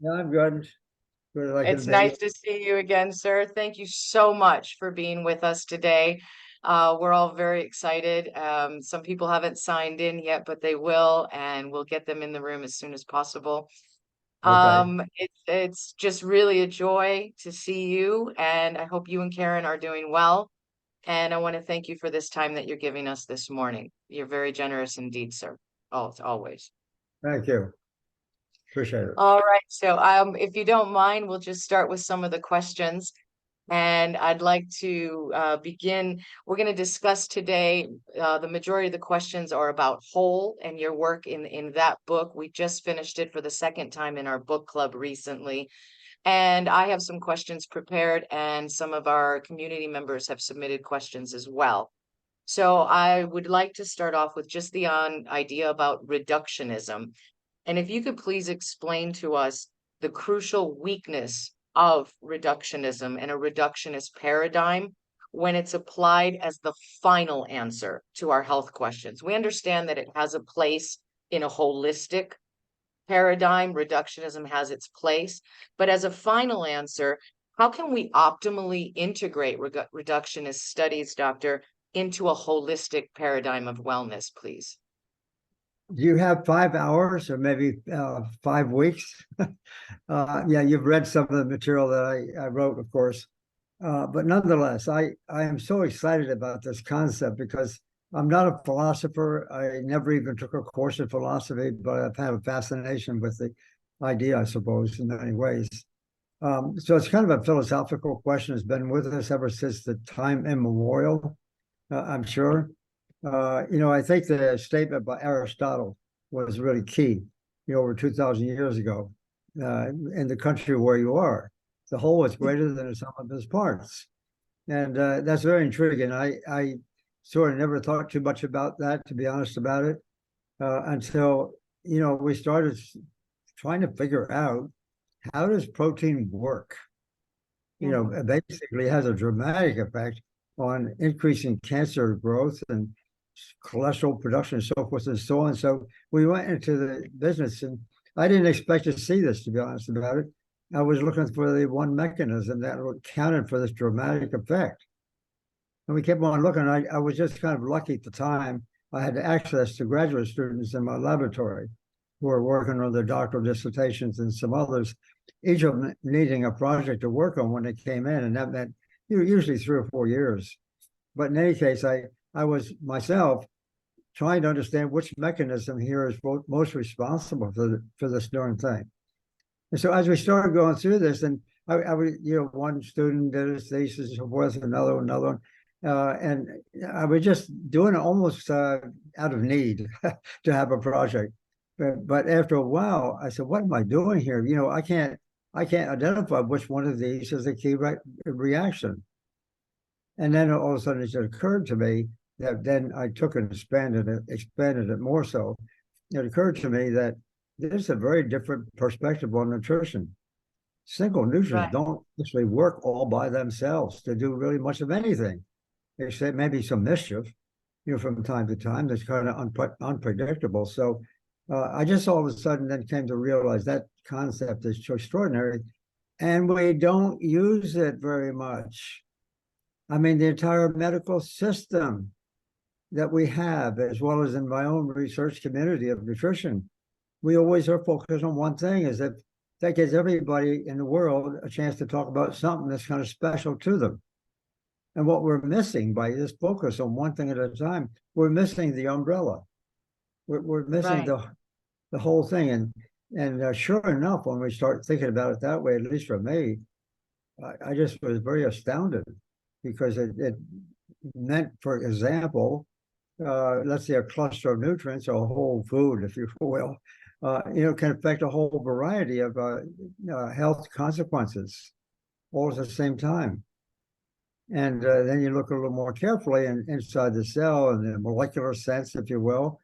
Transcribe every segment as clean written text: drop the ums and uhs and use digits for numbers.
Yeah, I'm good. Good as I can It's be. nice to see you again, sir. Thank you so much for being with us today. We're all very excited. Some people haven't signed in yet, but they will, and we'll get them in the room as soon as possible. Okay. It's just really a joy to see you, and I hope you and Karen are doing well. And I want to thank you for this time that you're giving us this morning. You're very generous indeed, sir. Oh, always. Thank you. Appreciate it. All right. So, if you don't mind, we'll just start with some of the questions. And I'd like to begin. We're going to discuss today. The majority of the questions are about whole and your work in that book. We just finished it for the second time in our book club recently. And I have some questions prepared, and some of our community members have submitted questions as well. So I would like to start off with just the idea about reductionism. And if you could please explain to us the crucial weakness of reductionism and a reductionist paradigm when it's applied as the final answer to our health questions. We understand that it has a place in a holistic paradigm. Reductionism has its place, but as a final answer, how can we optimally integrate reductionist studies, doctor, into a holistic paradigm of wellness, please? Do you have 5 hours or maybe 5 weeks? Yeah, you've read some of the material that I wrote, of course. But nonetheless, I am so excited about this concept because I'm not a philosopher. I never even took a course in philosophy, but I've had a fascination with the idea, I suppose, in many ways. So it's kind of a philosophical question. It's been with us ever since the time immemorial, I'm sure. I think the statement by Aristotle was really key, over 2,000 years ago, in the country where you are. The whole is greater than the sum of its parts. And that's very intriguing. I sort of never thought too much about that, to be honest about it, until, we started trying to figure out how does protein work? Mhm. Basically has a dramatic effect on increasing cancer growth and cholesterol production and so forth and so on. So we went into the business, and I didn't expect to see this, to be honest about it. I was looking for the one mechanism that accounted for this dramatic effect. And we kept on looking. I was just kind of lucky at the time. I had access to graduate students in my laboratory who were working on their doctoral dissertations and some others, each of them needing a project to work on when they came in. And that meant usually 3 or 4 years. But in any case, I was myself trying to understand which mechanism here is most responsible for this darn thing. And so as we started going through this, and I would, one student did his thesis, and so forth, another one, and I was just doing it almost out of need to have a project. But after a while, I said, "What am I doing here? I can't identify which one of these is the key reaction." And then all of a sudden, it just occurred to me that then I took and expanded it more so. It occurred to me that there's a very different perspective on nutrition. Single nutrients Right. don't actually work all by themselves to do really much of anything, except maybe some mischief, from time to time that's kind of unpredictable. So I just all of a sudden then came to realize that concept is so extraordinary, and we don't use it very much. I mean, the entire medical system that we have, as well as in my own research community of nutrition, we always are focused on one thing, is that gives everybody in the world a chance to talk about something that's kind of special to them. And what we're missing by this focus on one thing at a time, we're missing the umbrella. We're missing Right. the whole thing. And sure enough, when we start thinking about it that way, at least for me, I just was very astounded because it meant, for example, let's say a cluster of nutrients or a whole food, if you will, can affect a whole variety of health consequences all at the same time. And then you look a little more carefully and inside the cell in the molecular sense, if you will,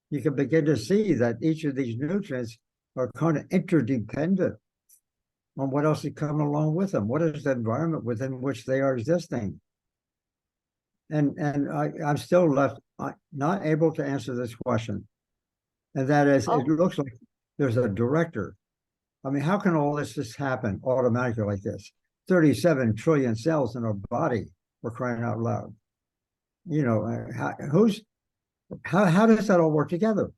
you can begin to see that each of these nutrients are kind of interdependent on what else is coming along with them. What is the environment within which they are existing? And I'm still left not able to answer this question. And that is, it Oh, looks like there's a director I mean, how can all this just happen automatically like this? 37 trillion cells in our body, we're crying out loud. You know, how does that all work together?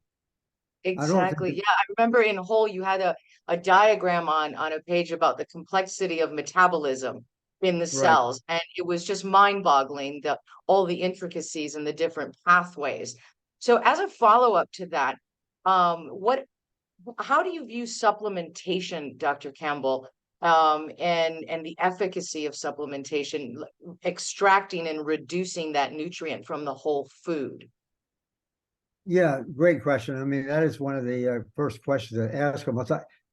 I don't think. Exactly. Yeah, I remember in Whole you had a diagram on a page about the complexity of metabolism in the Right. cells, and it was just mind-boggling, the all the intricacies and the different pathways. So as a follow-up to that, what how do you view supplementation, Dr. Campbell, and the efficacy of supplementation, extracting and reducing that nutrient from the whole food? Yeah, great question. I mean, that is one of the first questions to ask them.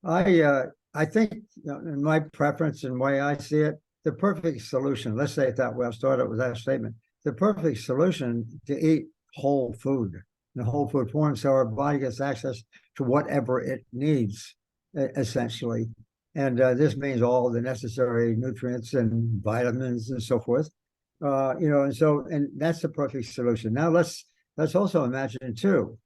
I think, in my preference and way I see it, the perfect solution, let's say it that way, I'll start out with that statement. The perfect solution to eat whole food, in whole food form, so our body gets access to whatever it needs, essentially. And this means all the necessary nutrients and vitamins and so forth. And that's the perfect solution. Now let's also imagine too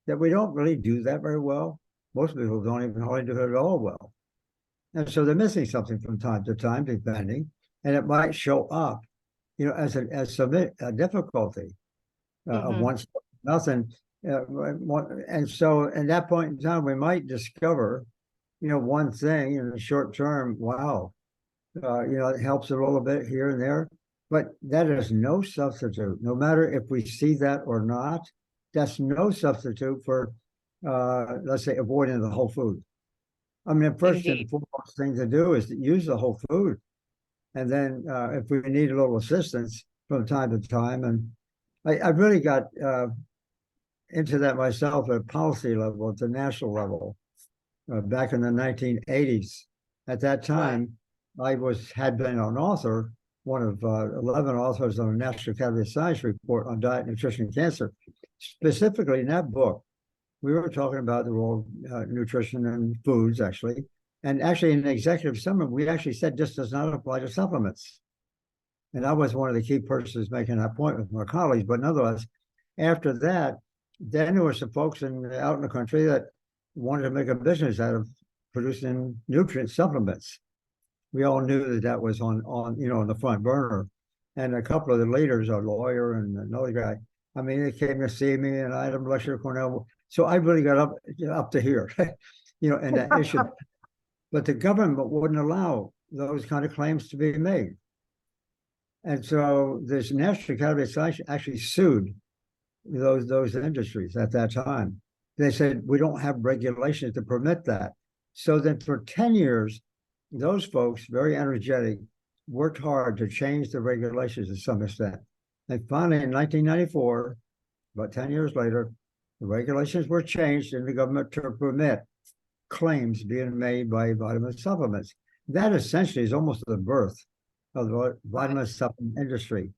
that we don't really do that very well. Most people don't even hardly do it at all well. And so they're missing something from time to time, depending, and it might show up, as a difficulty of Mm-hmm. one's nothing. And so at that point in time, we might discover, one thing in the short term. Wow, it helps a little bit here and there, but that is no substitute. No matter if we see that or not, that's no substitute for, let's say, avoiding the whole food. I mean, the first Indeed. and foremost thing to do is to use the whole food. And then if we need a little assistance from time to time, and I really got into that myself at a policy level, at the national level, back in the 1980s. At that Right. time, I had been an author, one of 11 authors on the National Academy of Science report on diet, nutrition, and cancer. Specifically in that book, we were talking about the role of nutrition and foods, actually. And actually, in the executive summary, we actually said this does not apply to supplements. And I was one of the key persons making that point with my colleagues. But nonetheless, after that, then there were some folks out in the country that wanted to make a business out of producing nutrient supplements. We all knew that was on the front burner. And a couple of the leaders, a lawyer and another guy, I mean, they came to see me, and I had a lecture Cornell. So I really got up to here, and that issue. But the government wouldn't allow those kind of claims to be made. And so this National Academy of Science actually sued those industries at that time. They said, we don't have regulations to permit that. So then for 10 years, those folks, very energetic, worked hard to change the regulations to some extent. And finally, in 1994, about 10 years later, the regulations were changed in the government to permit claims being made by vitamin supplements. That essentially is almost the birth of the vitamin supplement industry.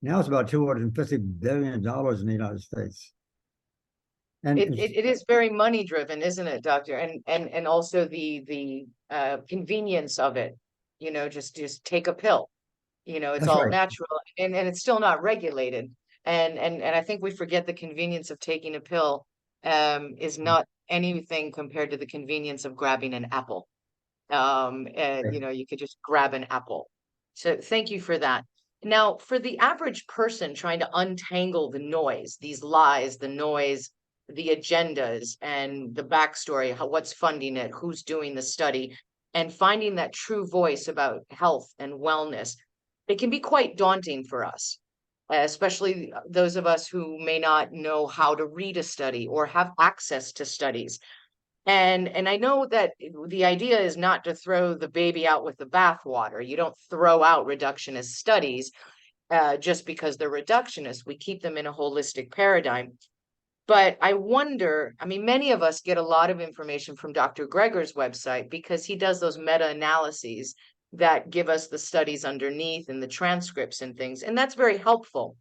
Now it's about $250 billion in the United States. And It is very money driven, isn't it, doctor? And also the convenience of it, just take a pill, it's that's all right. natural, and it's still not regulated. And I think we forget the convenience of taking a pill is not anything compared to the convenience of grabbing an apple. You could just grab an apple. So thank you for that. Now, for the average person trying to untangle the noise, these lies, the noise, the agendas, and the backstory, what's funding it, who's doing the study, and finding that true voice about health and wellness, it can be quite daunting for us, especially those of us who may not know how to read a study or have access to studies. And I know that the idea is not to throw the baby out with the bathwater. You don't throw out reductionist studies just because they're reductionist. We keep them in a holistic paradigm. But I wonder, I mean, many of us get a lot of information from Dr. Greger's website because he does those meta-analyses that give us the studies underneath and the transcripts and things, and that's very helpful.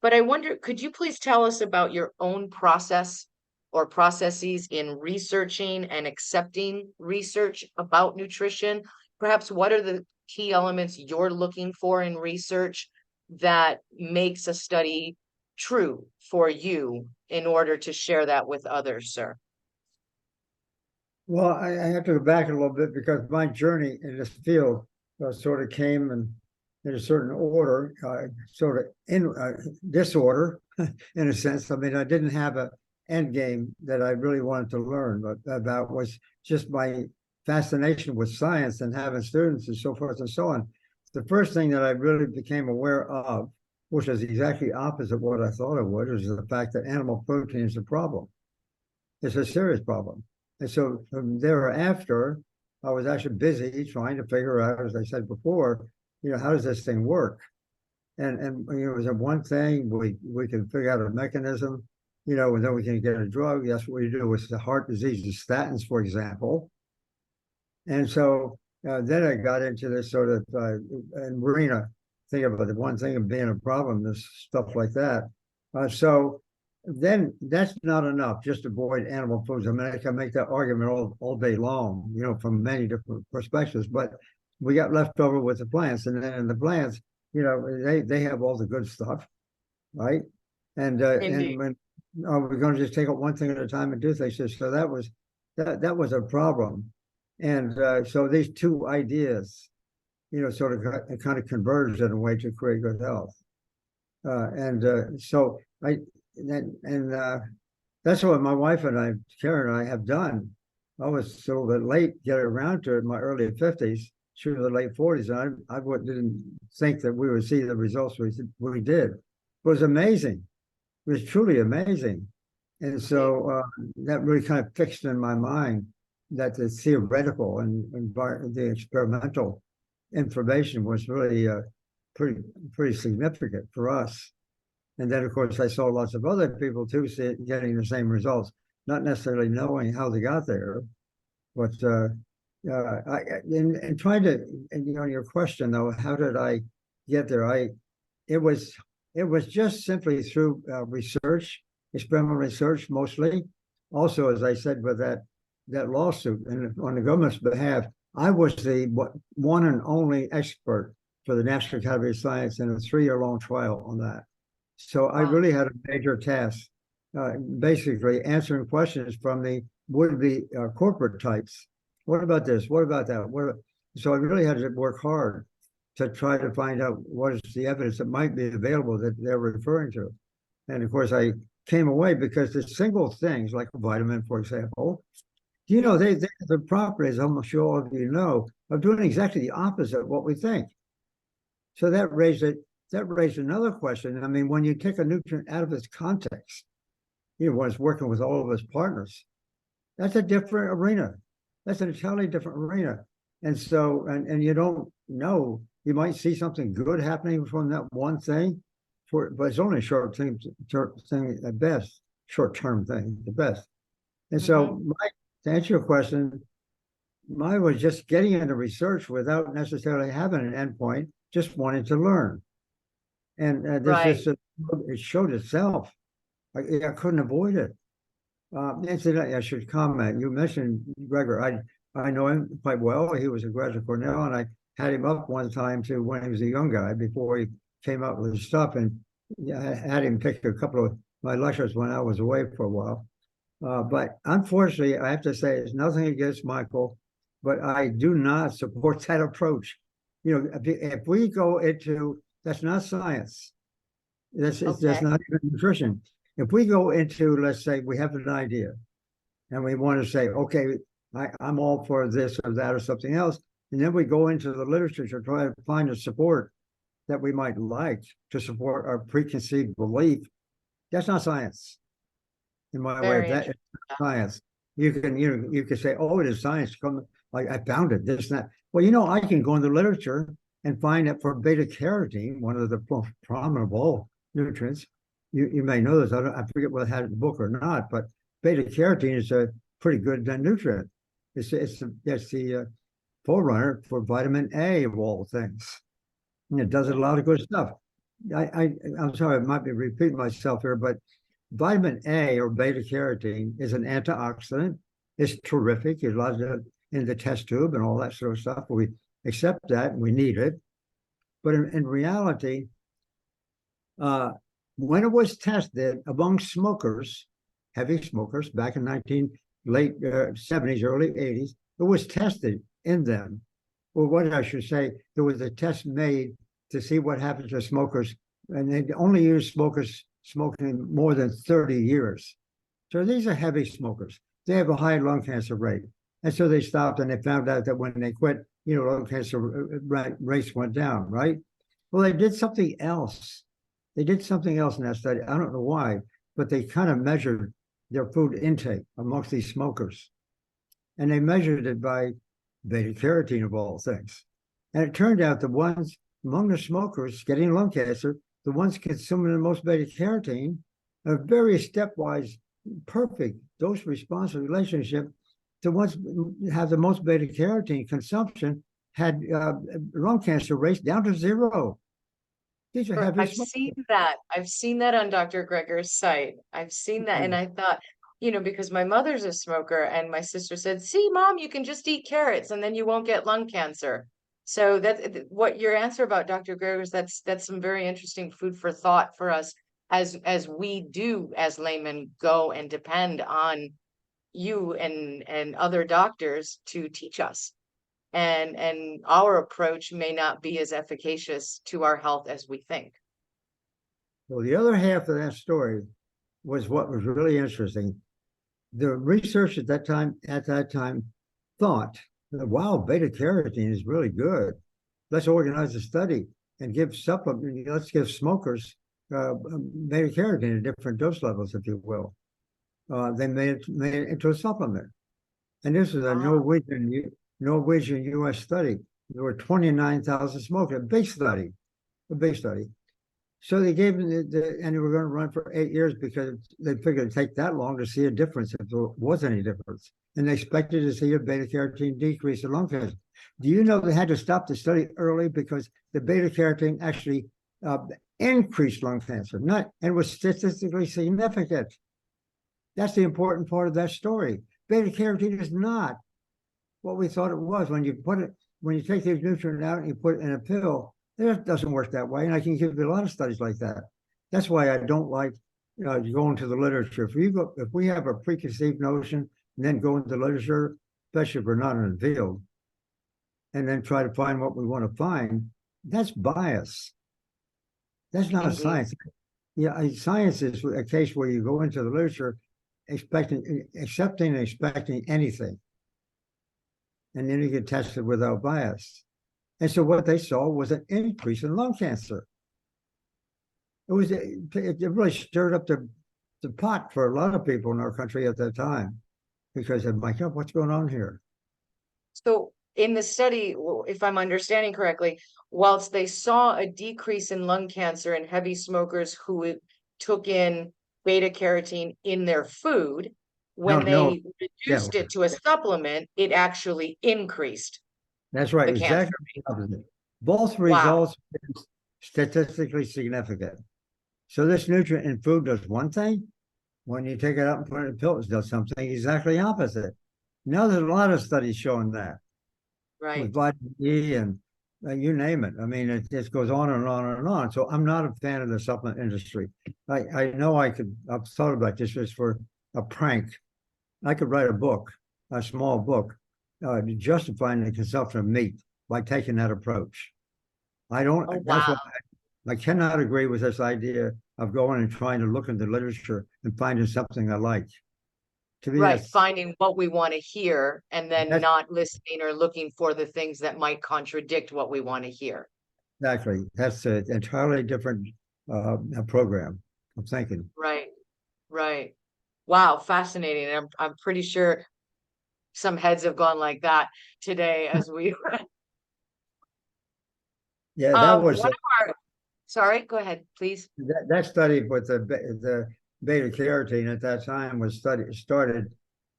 But I wonder, could you please tell us about your own process or processes in researching and accepting research about nutrition? Perhaps what are the key elements you're looking for in research that makes a study true for you in order to share that with others, sir? Well, I have to go back a little bit because my journey in this field sort of came in a certain order, sort of in disorder, in a sense. I mean, I didn't have a end game that I really wanted to learn about was just my fascination with science and having students and so forth and so on. The first thing that I really became aware of, which is exactly opposite what I thought it would, is the fact that animal protein is a problem. It's a serious problem. And so from thereafter, I was actually busy trying to figure out, as I said before, how does this thing work? And it was one thing we can figure out a mechanism, and then we can get a drug. That's what we do with the heart disease, statins, for example. And so then I got into this sort of arena, think about the one thing of being a problem, this stuff like that. So then that's not enough, just avoid animal foods. I mean, I can make that argument all day long, from many different perspectives, but we got left over with the plants. And then in the plants, they have all the good stuff, right? And when we're going to just take it one thing at a time and do things. So that was a problem. And so these two ideas, sort of kind of converged in a way to create good health. So that's what my wife and I, Karen and I, have done. I was a little bit late getting around to it in my early 50s. She was in the late 40s, and I didn't think that we would see the results we did. It was amazing. It was truly amazing. And so that really kind of fixed in my mind that the theoretical and the experimental information was really pretty significant for us. And then, of course, I saw lots of other people too getting the same results, not necessarily knowing how they got there, but in trying to, your question though, how did I get there? It was just simply through research, experimental research mostly. Also, as I said, with that lawsuit and on the government's behalf, I was the one and only expert for the National Academy of Science in a 3-year-long trial on that. So I really had a major task, basically answering questions from the would-be corporate types. What about this? What about that? So I really had to work hard to try to find out what is the evidence that might be available that they're referring to. And of course, I came away because the single things like a vitamin, for example, they the properties, I'm sure all of you know, of doing exactly the opposite of what we think. So that raised another question. I mean, when you take a nutrient out of its context, when it's working with all of its partners, that's a different arena. That's an entirely different arena. And so, and you don't know, you might see something good happening from that one thing, but it's only a short-term thing at best, short-term thing at best. And so, to answer your question, mine was just getting into research without necessarily having an endpoint, just wanting to learn. And it showed itself. I couldn't avoid it. Incidentally, I should comment. You mentioned Gregor. I know him quite well. He was a graduate Cornell, and I had him up one time too when he was a young guy before he came out with his stuff, and I had him pick a couple of my lectures when I was away for a while. But unfortunately, I have to say, it's nothing against Michael, but I do not support that approach. If we go into, that's not science. That's not even nutrition. If we go into, let's say we have an idea and we want to say, okay, I'm all for this or that or something else. And then we go into the literature to try to find a support that we might like to support our preconceived belief. That's not science. In my way, that is science. You can say, oh, it is science. Like I found it, this and that. Well, I can go in the literature and find that for beta carotene, one of the most prominent nutrients, you may know this. I forget whether I had it in the book or not, but beta carotene is a pretty good nutrient. It's the forerunner for vitamin A of all things. And it does a lot of good stuff. I'm sorry, I might be repeating myself here, but vitamin A or beta carotene is an antioxidant. It's terrific. It allows it in the test tube and all that sort of stuff. We accept that and we need it. But in reality, when it was tested among smokers, heavy smokers, back in late 70s, early 80s. It was tested in them. Well, what I should say, there was a test made to see what happens to smokers, and they only used smokers smoking more than 30 years. So these are heavy smokers. They have a high lung cancer rate. And so they stopped, and they found out that when they quit, lung cancer rates went down, right? Well, they did something else. They did something else in that study. I don't know why, but they kind of measured their food intake amongst these smokers. And they measured it by beta carotene of all things. And it turned out the ones among the smokers getting lung cancer, the ones consuming the most beta carotene, a very stepwise, perfect dose response relationship. The ones who have the most beta carotene consumption had lung cancer rates down to 0. These are heavy I've smokers. seen that. I've seen that on Dr. Greger's site. I've seen that, and I thought, because my mother's a smoker, and my sister said, "See, Mom, you can just eat carrots, and then you won't get lung cancer." So that's what your answer about Dr. Greger's. That's some very interesting food for thought for us as we do as laymen go and depend on you and other doctors to teach us. And our approach may not be as efficacious to our health as we think. Well, the other half of that story was what was really interesting. The research at that time thought that, wow, beta carotene is really good. Let's organize a study and give supplement. Let's give smokers beta carotene at different dose levels, if you will. They made it into a supplement, and this is a Norwegian U.S. study. There were 29,000 smokers, a big study. So they gave them and they were going to run for 8 years because they figured it'd take that long to see a difference if there was any difference. And they expected to see a beta carotene decrease in lung cancer. Do you know they had to stop the study early because the beta carotene actually increased lung cancer, and was statistically significant? That's the important part of that story. Beta carotene is not what we thought it was. When you take these nutrients out and you put it in a pill, it doesn't work that way. And I can give you a lot of studies like that. That's why I don't like going to the literature. If we have a preconceived notion and then go into the literature, especially if we're not in the field, and then try to find what we want to find, that's bias. That's not science. Yeah, science is a case where you go into the literature accepting and expecting anything, and then you get tested without bias. And so what they saw was an increase in lung cancer. It really stirred up the pot for a lot of people in our country at that time, because they're like, oh, what's going on here? So in the study, if I'm understanding correctly, whilst they saw a decrease in lung cancer in heavy smokers who took in beta carotene in their food, when they reduced it to a supplement, it actually increased. That's right, the cancer. exactly. Both results are statistically significant. So this nutrient in food does one thing. When you take it out and put it in pills, it does something exactly opposite. Now there's a lot of studies showing that. Right. With vitamin E and you name it. I mean, it just goes on and on and on. So I'm not a fan of the supplement industry. I know I've thought about this just for a prank. I could write a small book, justifying the consumption of meat by taking that approach. That's why I cannot agree with this idea of going and trying to look in the literature and finding something I like. To me, finding what we want to hear and then not listening or looking for the things that might contradict what we want to hear. Exactly. That's an entirely different program of thinking. Right. Wow, fascinating. I'm pretty sure some heads have gone like that today as we Yeah, that was sorry, go ahead, please. That study with the beta carotene at that time was started.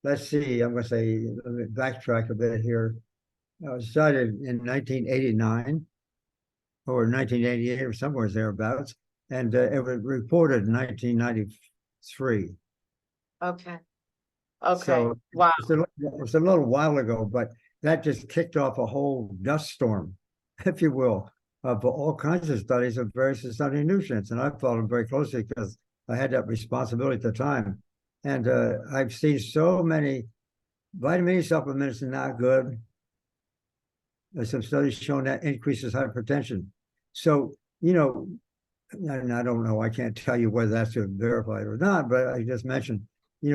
Let's see, I'm going to say, let me backtrack a bit here. Started in 1989 or 1988 or somewhere thereabouts, and it was reported in 1993. Okay. So wow. It was a little while ago, but that just kicked off a whole dust storm, if you will, of all kinds of studies of various studying nutrients. And I followed them very closely because I had that responsibility at the time. And I've seen so many vitamin E supplements are not good. There's some studies showing that increases hypertension. So, and I don't know, I can't tell you whether that's verified or not, but I just mentioned,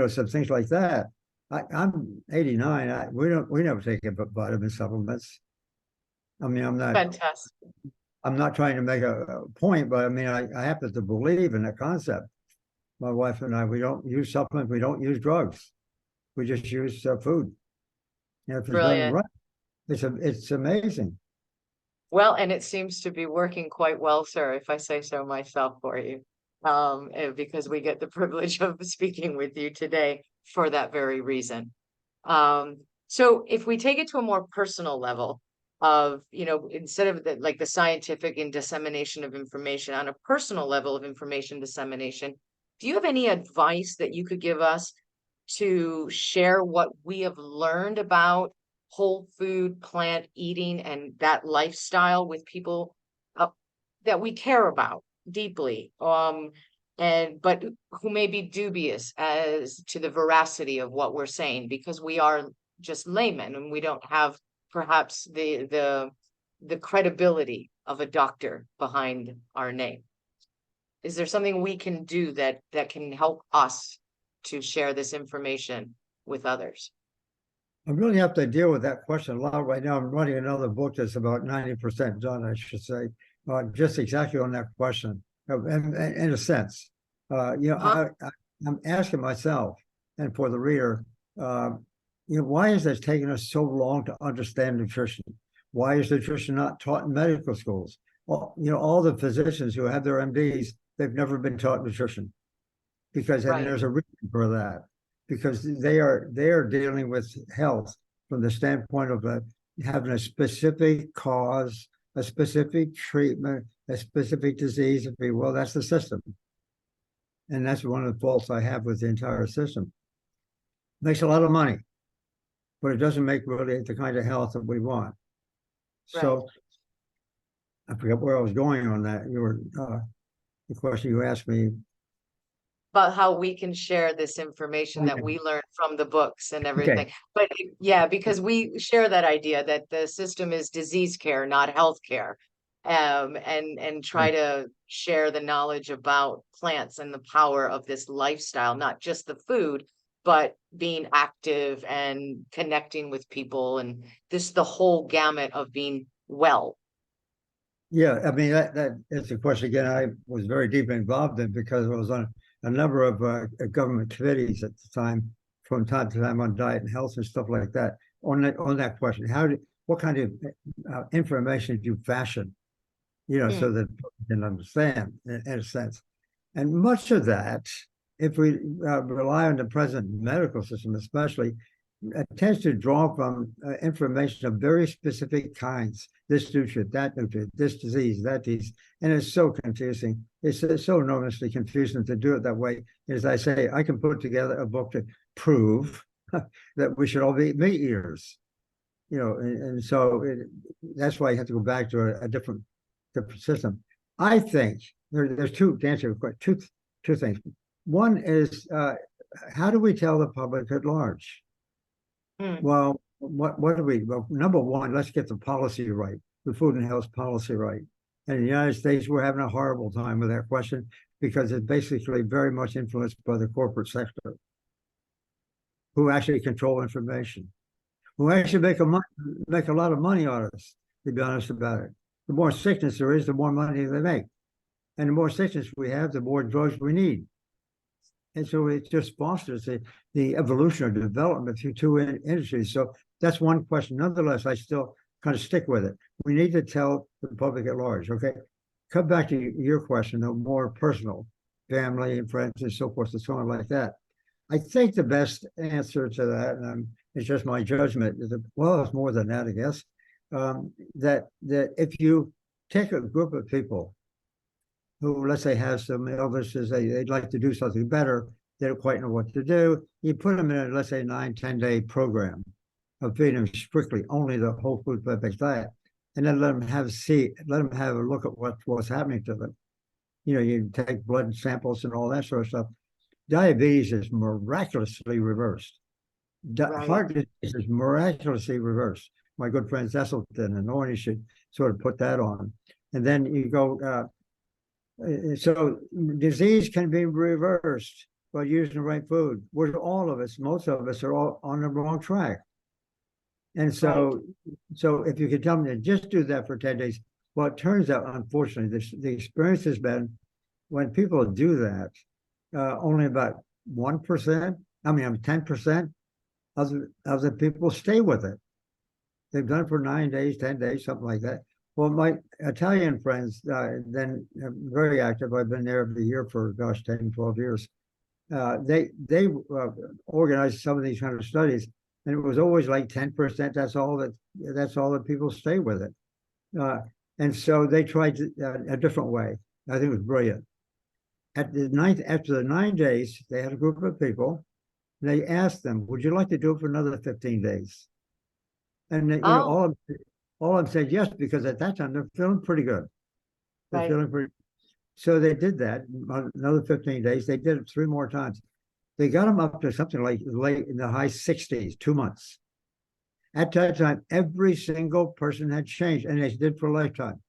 some things like that. I'm 89. We never take vitamin supplements. I mean, Fantastic. I'm not trying to make a point, but I mean, I happen to believe in that concept. My wife and I, we don't use supplements, we don't use drugs. We just use food. If it's done Brilliant. right, it's amazing. Well, and it seems to be working quite well, sir, if I say so myself for you. Because we get the privilege of speaking with you today for that very reason. So if we take it to a more personal level of, instead of like the scientific and dissemination of information, on a personal level of information dissemination, do you have any advice that you could give us to share what we have learned about whole food, plant eating, and that lifestyle with people that we care about deeply? But who may be dubious as to the veracity of what we're saying, because we are just laymen and we don't have perhaps the credibility of a doctor behind our name. Is there something we can do that can help us to share this information with others? I really have to deal with that question a lot right now. I'm writing another book that's about 90% done, I should say, just exactly on that question, in a sense. Huh? I'm asking myself, and for the reader, why is it taking us so long to understand nutrition? Why is nutrition not taught in medical schools? All the physicians who have their MDs, they've never been taught nutrition, and Right. there's a reason for that, because they are dealing with health from the standpoint of having a specific cause, a specific treatment, a specific disease, if you will. That's the system. And that's one of the faults I have with the entire system. Makes a lot of money, but it doesn't make really the kind of health that we want. Right. So I forget where I was going on that. The question you asked me. About how we can share this information that we learned from the books and everything. Okay. But yeah, because we share that idea that the system is disease care, not health care. And try to share the knowledge about plants and the power of this lifestyle, not just the food, but being active and connecting with people, and the whole gamut of being well. Yeah, I mean that is a question again I was very deeply involved in, because I was on a number of government committees at the time, from time to time, on diet and health and stuff like that. On that question, what kind of information do you fashion, so that people can understand in a sense, and much of that, if we rely on the present medical system, especially, tends to draw from information of very specific kinds. This nutrient, that nutrient, this disease, that disease. And it's so confusing. It's so enormously confusing to do it that way. As I say, I can put together a book to prove that we should all be meat eaters. And so that's why you have to go back to a different system. I think there's two, to answer your question, two things. One is, how do we tell the public at large? Well, what do we? Well, number one, let's get the policy right, the food and health policy right. And in the United States, we're having a horrible time with that question, because it's basically very much influenced by the corporate sector, who actually control information, who actually make a lot of money on us, to be honest about it. The more sickness there is, the more money they make. And the more sickness we have, the more drugs we need. And so it just fosters the evolution or development through two industries. So that's one question. Nonetheless, I still kind of stick with it. We need to tell the public at large. Okay, come back to your question, though, more personal, family and friends and so forth and so on like that. I think the best answer to that, and it's just my judgment, is well, it's more than that, I guess. That if you take a group of people who, let's say, have some illnesses, they'd like to do something better, they don't quite know what to do. You put them in a, let's say, 9-10 day program of feeding them strictly only the whole food plant-based diet, and then let them have a look at what's happening to them. You take blood samples and all that sort of stuff. Diabetes is miraculously reversed. Right. Heart disease is miraculously reversed. My good friend Esselstyn and Orny should sort of put that on. And then you go, so disease can be reversed by using the right food. Whereas all of us, most of us, are all on the wrong track. And Right. so if you could tell me to just do that for 10 days, well, it turns out, unfortunately, the experience has been when people do that, only about 1%, 10% of the people stay with it. They've done it for 9 days, 10 days, something like that. Well, my Italian friends, then very active. I've been there every year for, gosh, 10, 12 years. They organized some of these kind of studies, and it was always like 10%. That's all that people stay with it. And so they tried a different way. I think it was brilliant. After the 9 days, they had a group of people. They asked them, "Would you like to do it for another 15 days?" And Oh, all of them said yes, because at that time they're feeling pretty good. They're right. feeling pretty. So they did that another 15 days. They did it 3 more times. They got them up to something like late in the high 60s, 2 months. At that time, every single person had changed, and they did for a lifetime.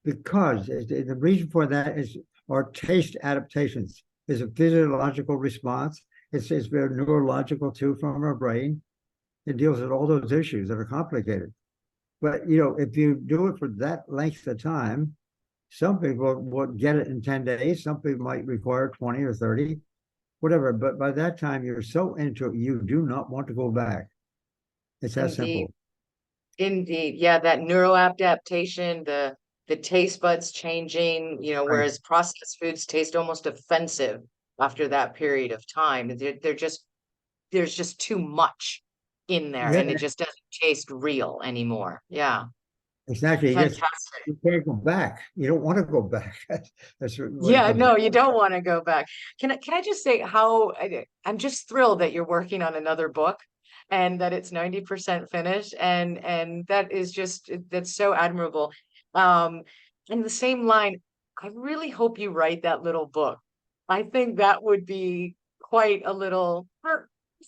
Because the reason for that is our taste adaptations. Is a physiological response. It's very neurological too from our brain. It deals with all those issues that are complicated. But if you do it for that length of time, some people will get it in 10 days. Some people might require 20 or 30, whatever. But by that time, you're so into it, you do not want to go back. It's that Indeed. simple. Indeed. Yeah, that neuroadaptation, the taste buds changing, Right. whereas processed foods taste almost offensive after that period of time. They're just there's just too much in there Yeah, and it just doesn't taste real anymore. Yeah. exactly. Fantastic. You can't go back. You don't want to go back. That's what it Yeah, comes no, down. you don't want to go back. Can I just say how I'm just thrilled that you're working on another book and that it's 90% finished and that is just that's so admirable. Um in the same line, I really hope you write that little book. I think that would be quite a little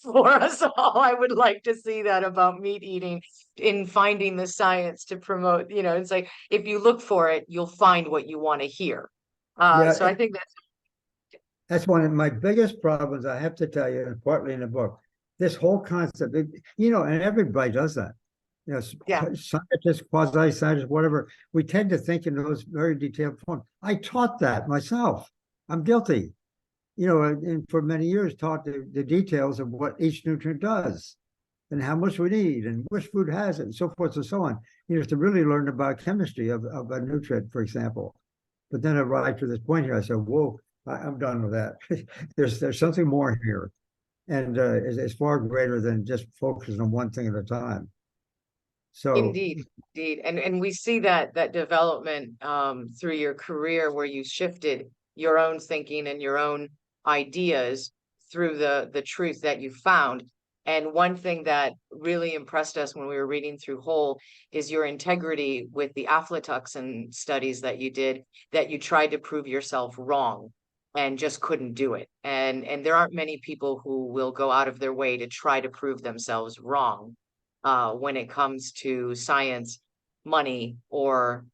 for us all. I would like to see that about meat eating in finding the science to promote, it's like if you look for it, you'll find what you want to hear. So Yeah, I think that's that's one of my biggest problems. I have to tell you, and partly in the book, this whole concept, and everybody does that. yeah, Scientists, quasi-scientists, whatever. We tend to think in those very detailed forms. I taught that myself. I'm guilty. And for many years taught the details of what each nutrient does and how much we need and which food has it and so forth and so on. To really learn about chemistry of a nutrient, for example. But then I arrived to this point here. I said, "Whoa, I'm done with that. there's something more here, and it's far greater than just focusing on one thing at a time." So indeed, indeed. And we see that development through your career where you shifted your own thinking and your own ideas through the truth that you found. And one thing that really impressed us when we were reading through Whole is your integrity with the aflatoxin studies that you did, that you tried to prove yourself wrong and just couldn't do it. And there aren't many people who will go out of their way to try to prove themselves wrong when it comes to science, money, or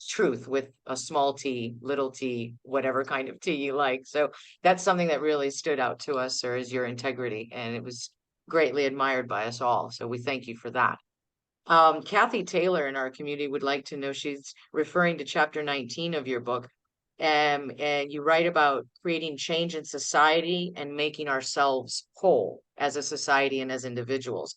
truth with a small t, little t, whatever kind of t you like. So that's something that really stood out to us, sir, is your integrity. And it was greatly admired by us all. So we thank you for that. Kathy Taylor in our community would like to know, she's referring to chapter 19 of your book. And you write about creating change in society and making ourselves whole as a society and as individuals.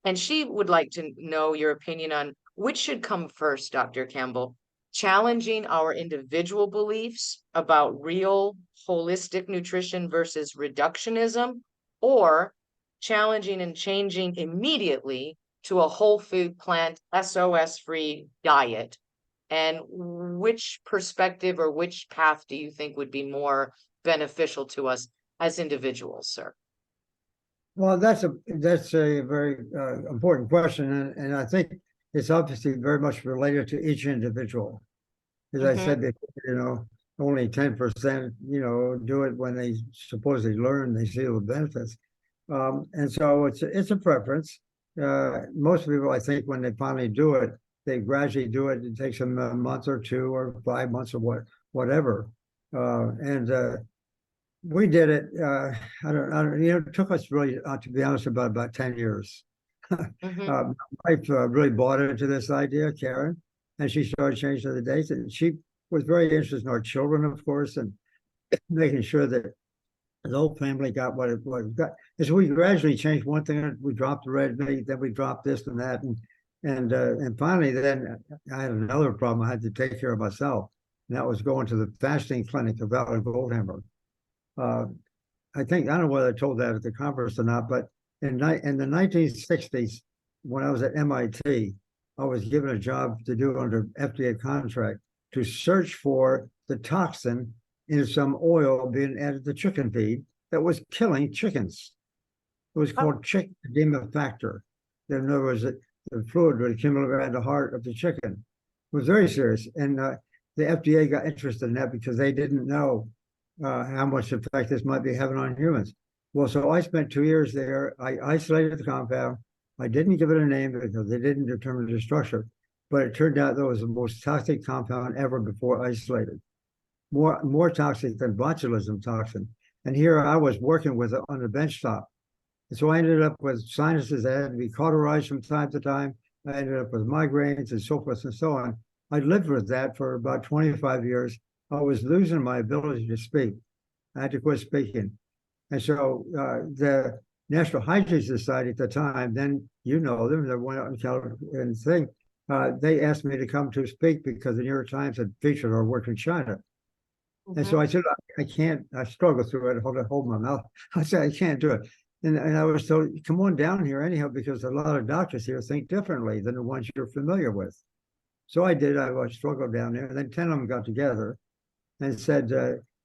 And she would like to know your opinion on which should come first, Dr. Campbell, challenging our individual beliefs about real holistic nutrition versus reductionism, or challenging and changing immediately to a whole food plant SOS free diet. And which perspective or which path do you think would be more beneficial to us as individuals, sir? well, that's a very important question, and I think it's obviously very much related to each individual. As I said Hmm. before, only 10%, do it when they supposedly learn, they see the benefits. And so it's a preference. Most people, I think, when they finally do it, they gradually do it. It takes them a month or 2 or 5 months or whatever. And we did it. I don't. It took us really, to be honest, about 10 years. Hmm. My wife really bought into this idea, Karen, and she started changing the dates. And she was very interested in our children, of course, and making sure that the whole family got what it was. As we gradually changed one thing, we dropped the red meat, then we dropped this and that, and finally, then I had another problem I had to take care of myself, and that was going to the fasting clinic of Alan Goldhammer. Uh, I think I don't know whether I told that at the conference or not, but in the 1960s, when I was at MIT, I was given a job to do under FDA contract to search for the toxin in some oil being added to chicken feed that was killing chickens. It was called chicken edema factor. In other words, the fluid would accumulate around the heart of the chicken. It was very serious, and the FDA got interested in that because they didn't know how much effect this might be having on humans. Well, so I spent 2 years there. I isolated the compound. I didn't give it a name because they didn't determine the structure, but it turned out that it was the most toxic compound ever before isolated, more toxic than botulism toxin. And here I was working with it on the bench top. And so I ended up with sinuses that had to be cauterized from time to time. I ended up with migraines and so forth and so on. I lived with that for about 25 years. I was losing my ability to speak. I had to quit speaking. And so the National Hygiene Society at the time, then you know them, they went out in California and thing, they asked me to come to speak because the New York Times had featured our work in China. And so I said, I can't, I struggle through it, hold my mouth. I said, I can't do it. And I was told, come on down here anyhow, because a lot of doctors here think differently than the ones you're familiar with. So I did, I struggled down there. And then 10 of them got together and said,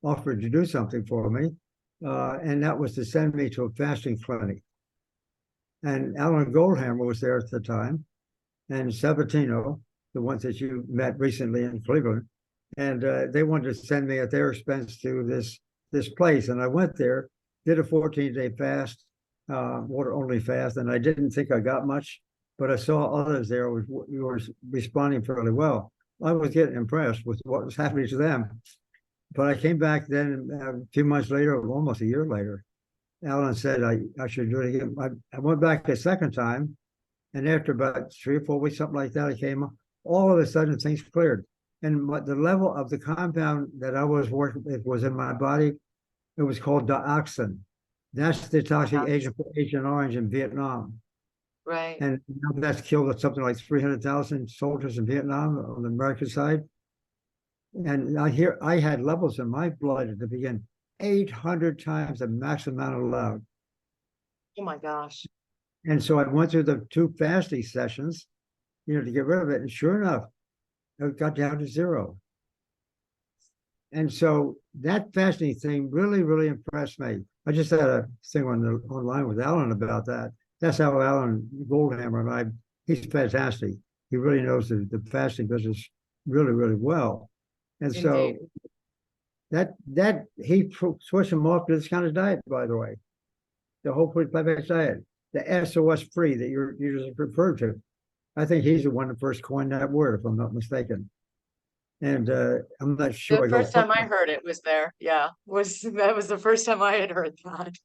offered to do something for me. And that was to send me to a fasting clinic. And Alan Goldhammer was there at the time, and Sabatino, the ones that you met recently in Cleveland. And they wanted to send me at their expense to this place. And I went there, did a 14-day fast, water only fast, and I didn't think I got much, but I saw others there who were responding fairly well. I was getting impressed with what was happening to them. But I came back then a few months later, almost a year later. Alan said I should do it again. I went back a second time, and after about 3 or 4 weeks, something like that, I came. All of a sudden, things cleared, and the level of the compound that I was working with was in my body. It was called dioxin. That's the toxic agent for Agent Orange in Vietnam. Right. And that's killed something like 300,000 soldiers in Vietnam on the American side. And I had levels in my blood at the beginning, 800 times the maximum amount allowed. Oh my gosh. And so I went through the 2 fasting sessions, to get rid of it. And sure enough, it got down to 0. And so that fasting thing really, really impressed me. I just had a thing online with Alan about that. That's how Alan Goldhammer and he's fantastic. He really knows the fasting business really, really well. And so Indeed. that he switched him off to this kind of diet, by the way, the whole food plant-based diet, the SOS free that you just referred to. I think he's the one that first coined that word, if I'm not mistaken. And I'm not sure. The first time I heard it was there. Yeah, that was the first time I had heard that.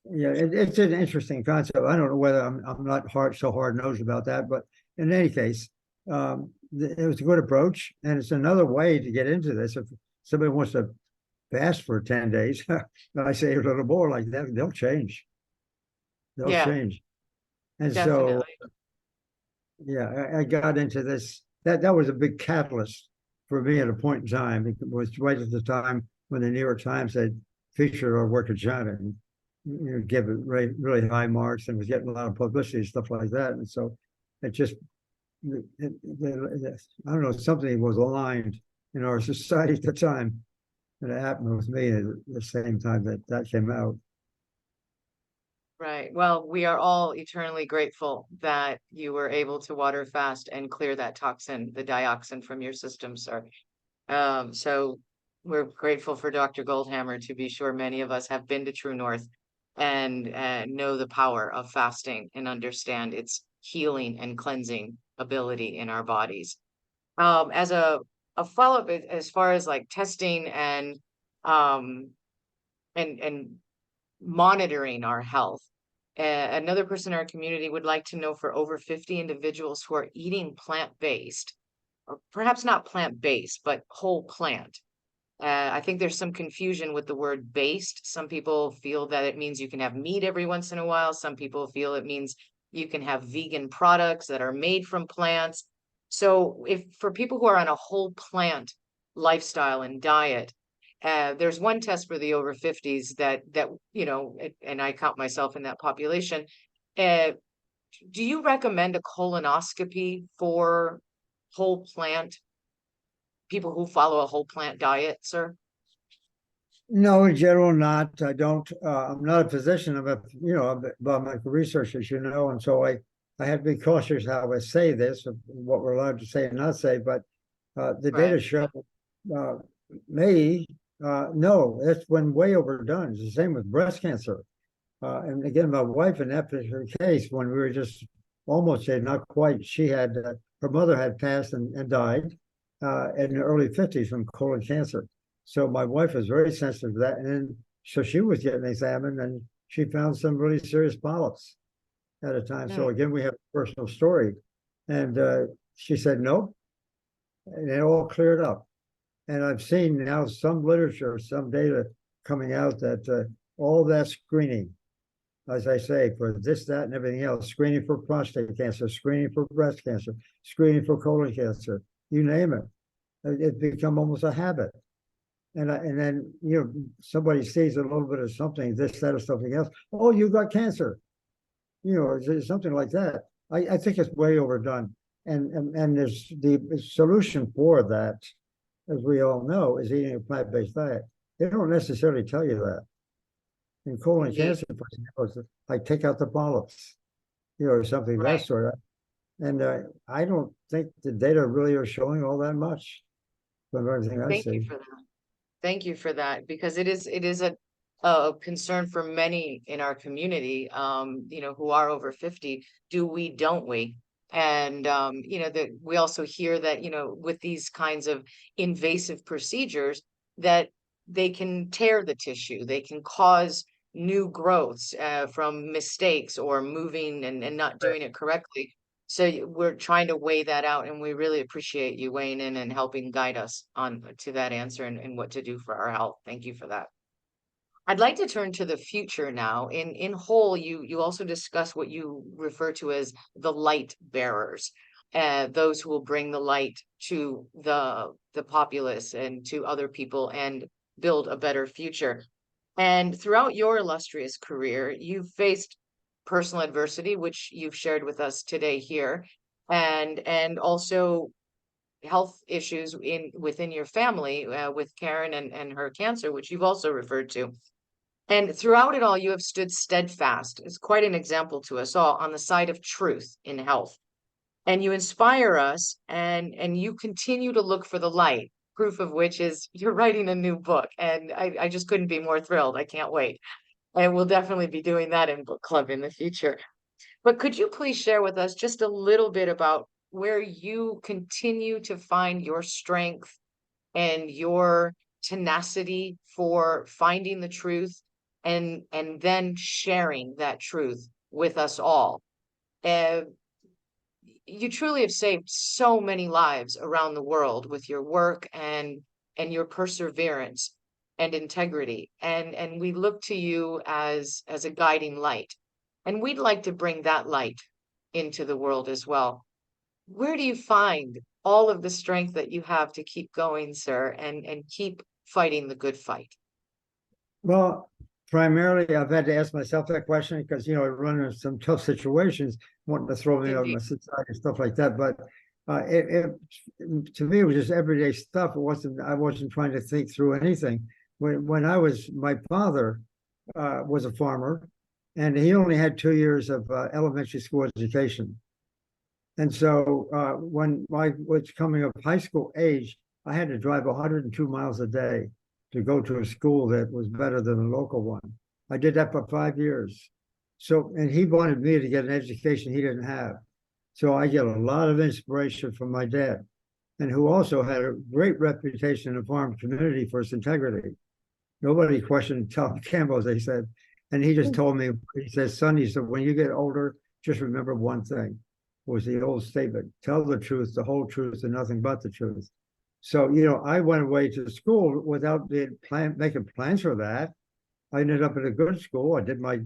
Yeah, it's an interesting concept. I don't know whether I'm not so hard nosed about that, but in any case, it was a good approach, and it's another way to get into this. If somebody wants to fast for 10 days, I say a little more like that, they'll change. They'll Yeah, change. And so, definitely. yeah, I got into this. That was a big catalyst for me at a point in time. It was right at the time when the New York Times had featured our work at China and give it really high marks and was getting a lot of publicity and stuff like that. And so it just, I don't know, something was aligned in our society at the time. And it happened with me at the same time that came out. Right. Well, we are all eternally grateful that you were able to water fast and clear that toxin, the dioxin from your system, sir. So we're grateful for Dr. Goldhammer, to be sure. Many of us have been to True North and know the power of fasting and understand its healing and cleansing ability in our bodies. As a follow-up, as far as like testing um, and monitoring our health, another person in our community would like to know, for over 50 individuals who are eating plant-based, or perhaps not plant-based, but whole plant. I think there's some confusion with the word based. Some people feel that it means you can have meat every once in a while. Some people feel it means you can have vegan products that are made from plants. So if for people who are on a whole plant lifestyle and diet, there's one test for the over 50s that and I count myself in that population. Uh, do you recommend a colonoscopy for whole plant people who follow a whole plant diet, sir? No, in general, not. I don't. I'm not a physician. I'm a biomedical researcher, as you know, and so I have to be cautious how I say this, of what we're allowed to say and not say. But the Right. data show uh, me no, it's been way overdone. It's the same with breast cancer. And again, my wife, in that particular case, when we were just almost there, not quite, she had her mother had passed and died in the early 50s from colon cancer. So my wife was very sensitive to that. And then, so she was getting examined and she found some really serious polyps at a time. So Hmm. again, we have a personal story. And she said, nope. And it all cleared up. And I've seen now some literature, some data coming out that all that screening, as I say, for this, that, and everything else, screening for prostate cancer, screening for breast cancer, screening for colon cancer, you name it. It's become almost a habit. And then, somebody sees a little bit of something, this, that, or something else. Oh, you got cancer, something like that. I think it's way overdone. And there's the solution for that, as we all know, is eating a plant-based diet. They don't necessarily tell you that. In colon Indeed. cancer, for example, like take out the polyps, or something of that Right. sort. And I don't think the data really are showing all that much from everything I Thank you see. for that. Thank you for that, because it is a concern for many in our community, who are over 50. Do we, don't we? And that we also hear that, with these kinds of invasive procedures, that they can tear the tissue, they can cause new growths from mistakes or moving and not Right. doing it correctly. So we're trying to weigh that out, and we really appreciate you weighing in and helping guide us on to that answer and what to do for our health. Thank you for that. I'd like to turn to the future now. In whole, you also discuss what you refer to as the light bearers, those who will bring the light to the populace and to other people and build a better future. And throughout your illustrious career, you've faced personal adversity, which you've shared with us today here, and also health issues within your family, with Karen and her cancer, which you've also referred to. And throughout it all, you have stood steadfast. It's quite an example to us all on the side of truth in health. And you inspire us, and you continue to look for the light, proof of which is you're writing a new book. And I just couldn't be more thrilled. I can't wait. And we'll definitely be doing that in book club in the future. But could you please share with us just a little bit about where you continue to find your strength and your tenacity for finding the truth, and then sharing that truth with us all? Uh, you truly have saved so many lives around the world with your work and your perseverance and integrity, and we look to you as a guiding light, and we'd like to bring that light into the world as well. Where do you find all of the strength that you have to keep going, sir, and keep fighting the good fight? Well, primarily, I've had to ask myself that question because, I run into some tough situations, wanting to throw me out of Indeed. my society and stuff like that. But to me, it was just everyday stuff. I wasn't trying to think through anything. My father was a farmer, and he only had 2 years of elementary school education. And so when I was coming of high school age, I had to drive 102 miles a day to go to a school that was better than the local one. I did that for 5 years. So, and he wanted me to get an education he didn't have. So I get a lot of inspiration from my dad, and who also had a great reputation in the farm community for his integrity. Nobody questioned Dr. Campbell, as they said. And he just told me, he says, son, he said, when you get older, just remember one thing. It was the old statement, tell the truth, the whole truth, and nothing but the truth. So, I went away to school without making plans for that. I ended up at a good school. I did my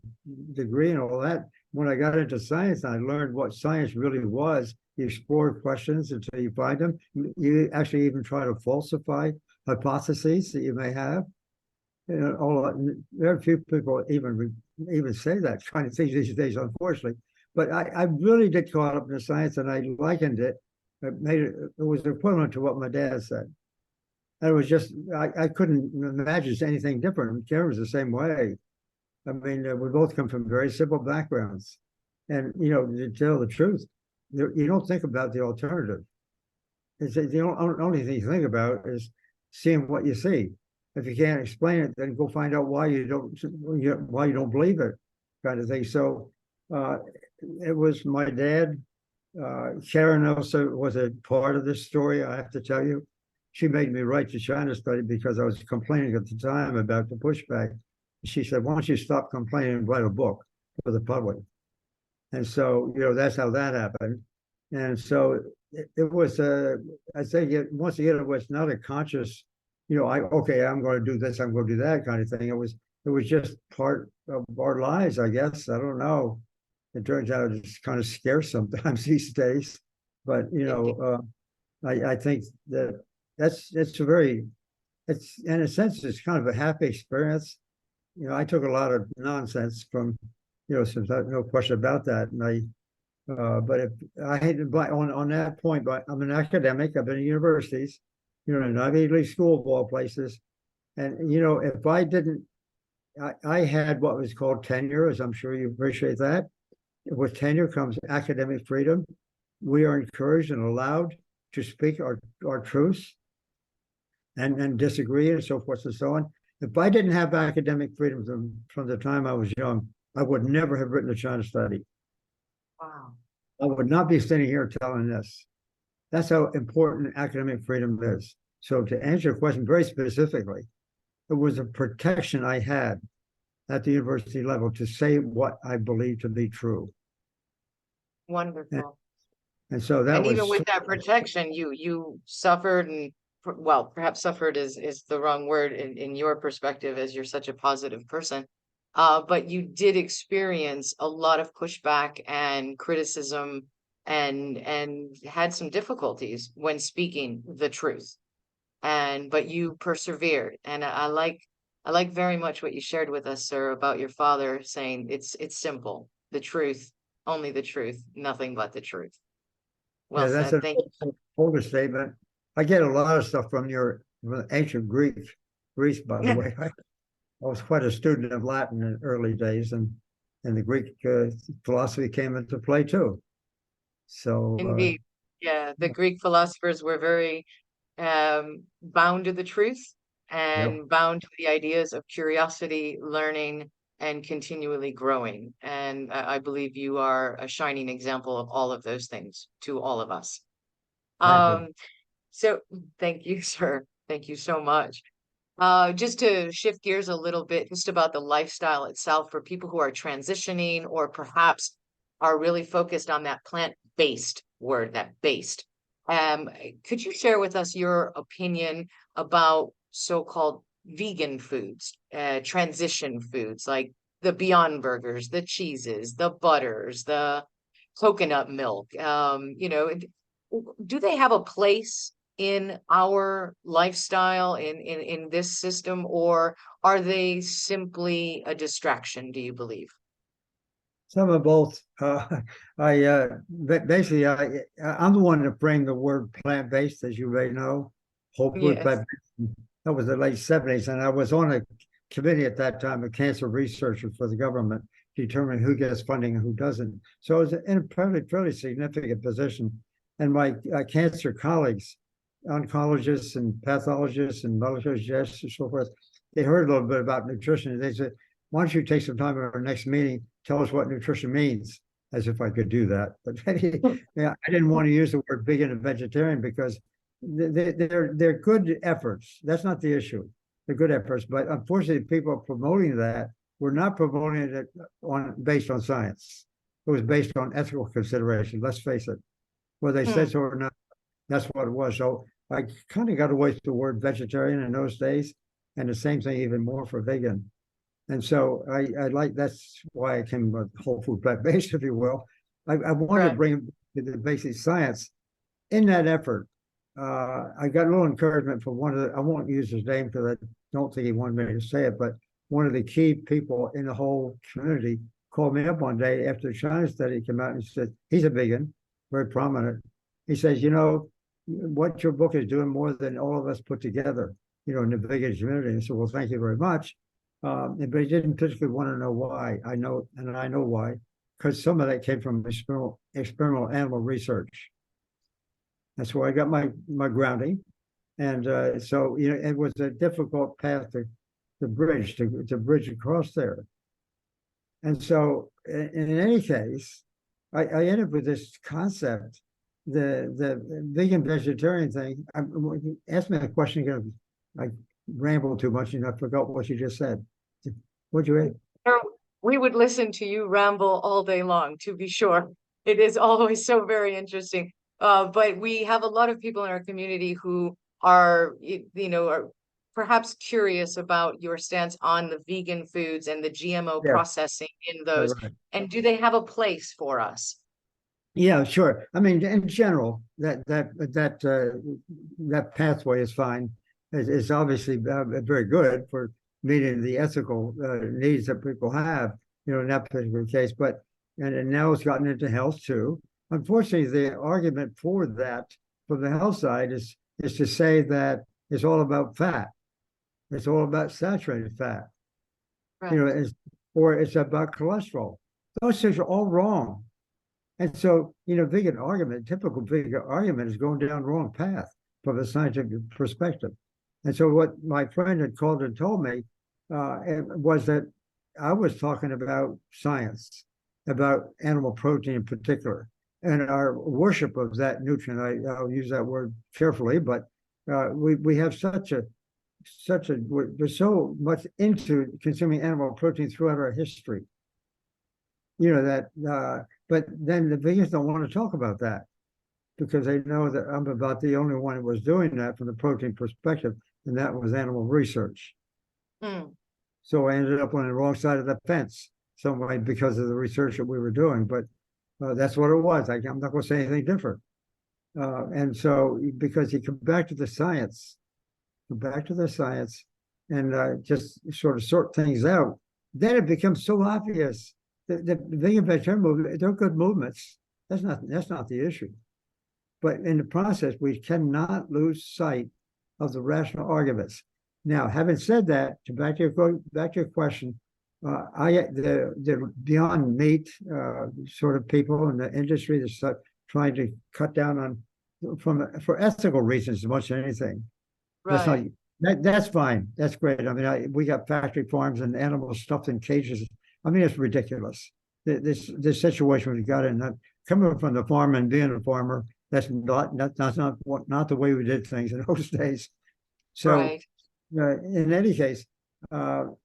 degree and all that. When I got into science, I learned what science really was. You explore questions until you find them. You actually even try to falsify hypotheses that you may have. Very few people even say that kind of things these days, unfortunately. But I really did caught up in science, and I likened it. It was equivalent to what my dad said. And it was just, I couldn't imagine anything different. Karen was the same way. I mean, we both come from very simple backgrounds. And, to tell the truth, you don't think about the alternative. The only thing you think about is seeing what you see. If you can't explain it, then go find out why you don't believe it, kind of thing. So it was my dad. Sharon also was a part of this story, I have to tell you. She made me write the China study because I was complaining at the time about the pushback. She said, why don't you stop complaining and write a book for the public? And so, that's how that happened. And so it was, I think, once again, it was not a conscious, I'm going to do this, I'm going to do that kind of thing. It was just part of our lives, I guess. I don't know. It turns out it's kind of scarce sometimes these days. But, I think that it's in a sense, it's kind of a happy experience. I took a lot of nonsense from, no question about that. And but if I hate to, on that point, but I'm an academic, I've been at universities, an Ivy League school of all places. And, if I didn't, I had what was called tenure, as I'm sure you appreciate that. With tenure comes academic freedom. We are encouraged and allowed to speak our truths and disagree and so forth and so on. If I didn't have academic freedom from the time I was young, I would never have written a China study. Wow. I would not be sitting here telling this. That's how important academic freedom is. So to answer your question very specifically, it was a protection I had at the university level to say what I believe to be true. Wonderful. And so that was, even with that protection, you suffered, and well, perhaps suffered is the wrong word in your perspective, as you're such a positive person. But you did experience a lot of pushback and criticism and had some difficulties when speaking the truth. But you persevered. And I like very much what you shared with us, sir, about your father saying it's simple. The truth, only the truth, nothing but the truth. Well that's said. an Thank you. older statement. I get a lot of stuff from ancient Greece, by the way. I was quite a student of Latin in early days, and the Greek philosophy came into play too. So Indeed. Yeah, the Greek philosophers were very bound to the truth and bound to the ideas of curiosity, learning, and continually growing. And I believe you are a shining example of all of those things to all of us. thank you. So thank you, sir. Thank you so much. Just to shift gears a little bit, just about the lifestyle itself for people who are transitioning or perhaps are really focused on that plant-based word, that based. Could you share with us your opinion about so-called vegan foods, transition foods, like the Beyond Burgers, the cheeses, the butters, the coconut milk? Do they have a place in our lifestyle, in this system, or are they simply a distraction, do you believe? Some of both. Basically, I'm the one that framed the word plant-based, as you may know, whole food Yes. plant-based. That was the late 70s, and I was on a committee at that time of cancer researchers for the government, determining who gets funding and who doesn't. So I was in a fairly significant position, and my cancer colleagues, oncologists and pathologists and molecular geneticists and so forth, they heard a little bit about nutrition, and they said, why don't you take some time at our next meeting, tell us what nutrition means, as if I could do that. But yeah, I didn't want to use the word vegan and vegetarian because they're good efforts. That's not the issue. They're good efforts, but unfortunately, people are promoting that. We're not promoting it based on science. It was based on ethical consideration. Let's face it. Whether they said so or not, that's what it was. So I kind of got away from the word vegetarian in those days, and the same thing even more for vegan. And so I like, that's why I came with whole food plant-based, if you will. I wanted to bring to the basic science. In that effort, I got a little encouragement from one of the, I won't use his name because I don't think he wanted me to say it, but one of the key people in the whole community called me up one day after the China study came out and said, he's a vegan, very prominent. He says, you know, what your book is doing more than all of us put together, you know, in the vegan community. And I said, well, thank you very much. But he didn't particularly want to know why. I know, and I know why, because some of that came from experimental animal research. That's where I got my grounding. And so, you know, it was a difficult path to bridge across there. And so in any case, I ended up with this concept, the vegan vegetarian thing. Ask me a question again. I rambled too much and I forgot what you just said. What'd you ask? We would listen to you ramble all day long, to be sure. It is always so very interesting. But we have a lot of people in our community who are, you know, are perhaps curious about your stance on the vegan foods and the GMO processing in those. Right. And do they have a place for us? Yeah, sure. I mean, in general, that pathway is fine. It's obviously very good for meeting the ethical needs that people have, you know, in that particular case. But and now it's gotten into health too. Unfortunately, the argument for that from the health side is to say that it's all about fat. It's all about saturated fat. Right. You know, or it's about cholesterol. Those things are all wrong. And so, you know, typical vegan argument is going down the wrong path from a scientific perspective. And so what my friend had called and told me was that I was talking about science, about animal protein in particular, and our worship of that nutrient. I'll use that word carefully, but we have we're so much into consuming animal protein throughout our history. You know, that, but then the vegans don't want to talk about that because they know that I'm about the only one who was doing that from the protein perspective, and that was animal research. So I ended up on the wrong side of the fence some way because of the research that we were doing, but that's what it was. I'm not going to say anything different. And so, because you come back to the science, and just sort of sort things out, then it becomes so obvious. The vegan vegetarian movement, they're good movements. That's not the issue. But in the process, we cannot lose sight of the rational arguments. Now, having said that, back to your question, the Beyond Meat sort of people in the industry that's trying to cut down on for ethical reasons as much as anything. Right. That's fine. That's great. I mean, we got factory farms and animals stuffed in cages. I mean, it's ridiculous. This situation we've got in, coming from the farm and being a farmer, that's not the way we did things in those days. So, right. In any case, going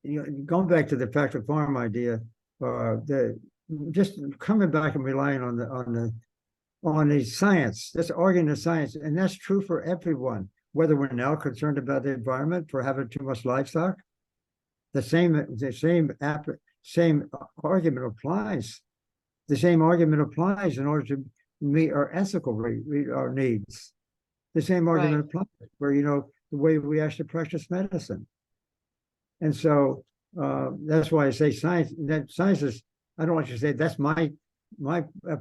back to the factory farm idea, just coming back and relying on the science. That's arguing the science, and that's true for everyone. Whether we're now concerned about the environment for having too much livestock, the same argument applies. The same argument applies in order to meet our ethical our needs. The same argument applies for, you know, the way we actually practice medicine. And so that's why I say science. That science is. I don't want you to say that's my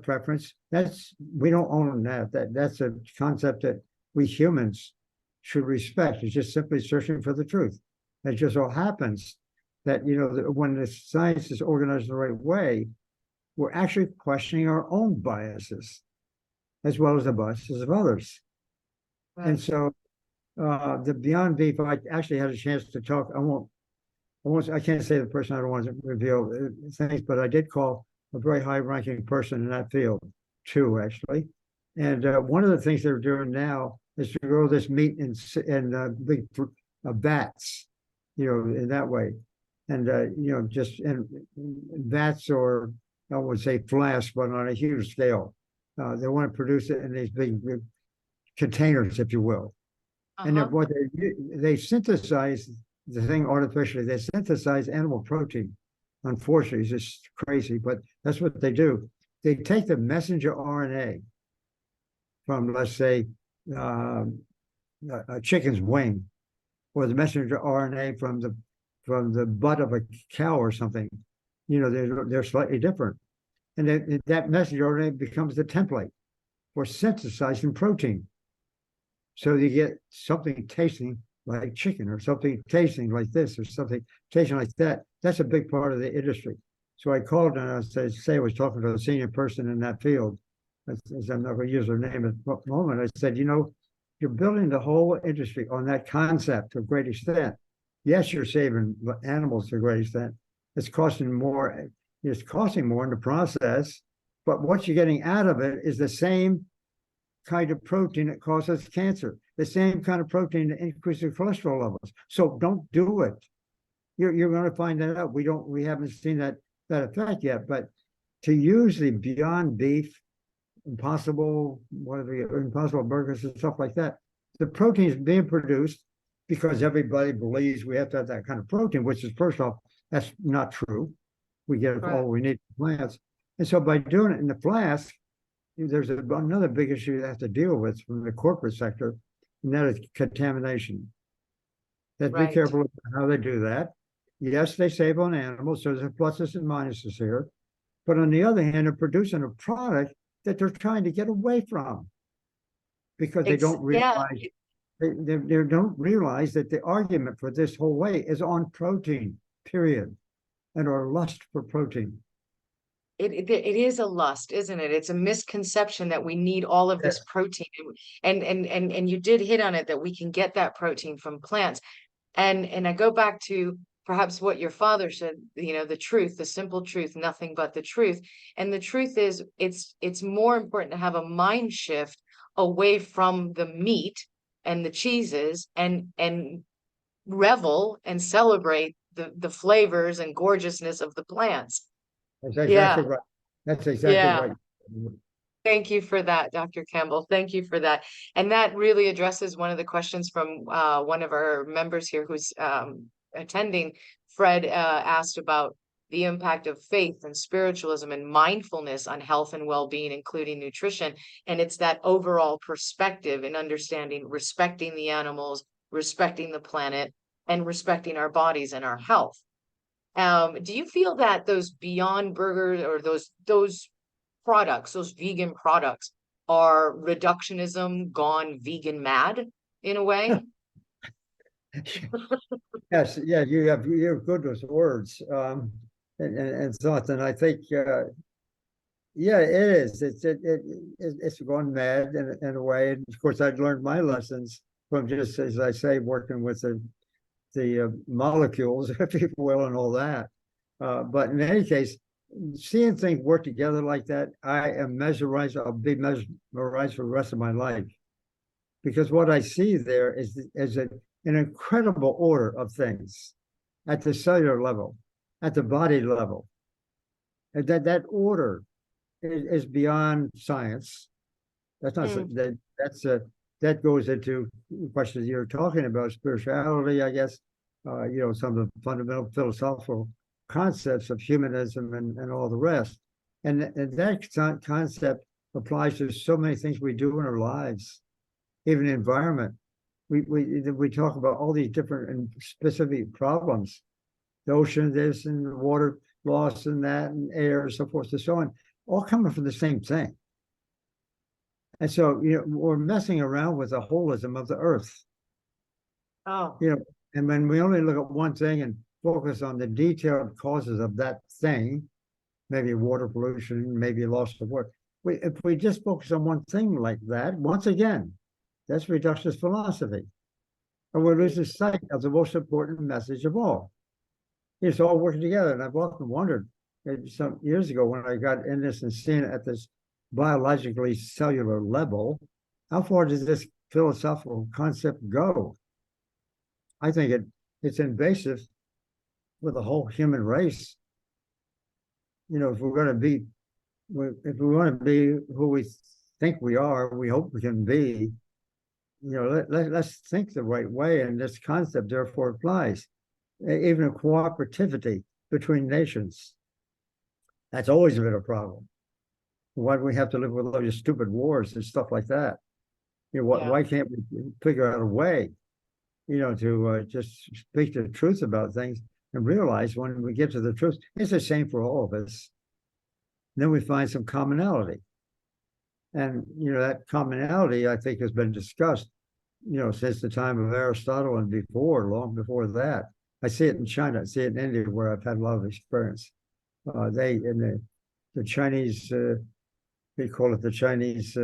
preference. We don't own that. That's a concept that we humans should respect. It's just simply searching for the truth. It just so happens that, you know, when the science is organized the right way, we're actually questioning our own biases as well as the biases of others. Right. And so the Beyond Beef, I actually had a chance to talk. I won't I can't say the person, I don't want to reveal things, but I did call a very high-ranking person in that field, two actually. And one of the things they're doing now is to grow this meat in big vats, in that way. And, just in vats, or I would say flasks, but on a huge scale. They want to produce it in these big containers, if you will. And then what they synthesize the thing artificially. They synthesize animal protein. Unfortunately, it's just crazy, but that's what they do. They take the messenger RNA from, let's say, a chicken's wing, or the messenger RNA from the butt of a cow or something. They're slightly different, and that messenger RNA becomes the template for synthesizing protein. So you get something tasting like chicken, or something tasting like this, or something tasting like that. That's a big part of the industry. So I called, and I was talking to a senior person in that field, as I'm not going to use their name at the moment. I said, you're building the whole industry on that concept to a great extent. Yes, you're saving animals to a great extent. It's costing more. It's costing more in the process, but what you're getting out of it is the same kind of protein that causes cancer, the same kind of protein that increases cholesterol levels. So don't do it. You're going to find that out. We haven't seen that effect yet. But to use the Beyond Beef, Impossible burgers and stuff like that, the protein is being produced because everybody believes we have to have that kind of protein, which is, first off, that's not true. We get all we need from plants. And so by doing it in the flask, there's another big issue you have to deal with from the corporate sector, and that is contamination. Be careful about how they do that. Yes, they save on animals, so there's pluses and minuses here. But on the other hand, they're producing a product that they're trying to get away from, because they don't realize they don't realize that the argument for this whole way is on protein, period, and our lust for protein. It is a lust, isn't it? It's a misconception that we need all of this protein, and you did hit on it, that we can get that protein from plants. And I go back to perhaps what your father said, the truth, the simple truth, nothing but the truth. And the truth is, it's more important to have a mind shift away from the meat and the cheeses, and revel and celebrate the flavors and gorgeousness of the plants. That's exactly right. That's exactly right. Thank you for that, Dr. Campbell. Thank you for that. And that really addresses one of the questions from one of our members here who's attending. Fred asked about the impact of faith and spiritualism and mindfulness on health and well-being, including nutrition. And it's that overall perspective and understanding, respecting the animals, respecting the planet, and respecting our bodies and our health. Do you feel that those Beyond Burgers, or those products, those vegan products, are reductionism gone vegan mad in a way? Yes, yeah, you're good with words and thoughts, and I think yeah, it is. It's gone mad in a way, and of course I'd learned my lessons from, just as I say, working with the molecules, if you will, and all that. But in any case, seeing things work together like that, I am mesmerized. I'll be mesmerized for the rest of my life, because what I see there is an incredible order of things at the cellular level, at the body level, and that order is beyond science. That's not that goes into questions you're talking about, spirituality, I guess, some of the fundamental philosophical concepts of humanism and all the rest. And that concept applies to so many things we do in our lives, even the environment. We talk about all these different and specific problems, the ocean, this, and the water loss, and that, and air, and so forth and so on, all coming from the same thing. And so, we're messing around with the holism of the earth. Oh. And when we only look at one thing and focus on the detailed causes of that thing, maybe water pollution, maybe loss of work. If we just focus on one thing like that, once again, that's reductionist philosophy. And we're losing sight of the most important message of all. It's all working together. And I've often wondered some years ago when I got in this and seeing it at this biologically cellular level, how far does this philosophical concept go? I think it's invasive with the whole human race. If we're going to be, if we want to be who we think we are, we hope we can be. Let's think the right way, and this concept therefore applies. Even a cooperativity between nations. That's always been a problem. Why do we have to live with all these stupid wars and stuff like that? Why can't we figure out a way, to just speak the truth about things and realize when we get to the truth, it's the same for all of us. Then we find some commonality. And, that commonality, I think, has been discussed, since the time of Aristotle and before, long before that. I see it in China, I see it in India, where I've had a lot of experience. The Chinese, they call it the Chinese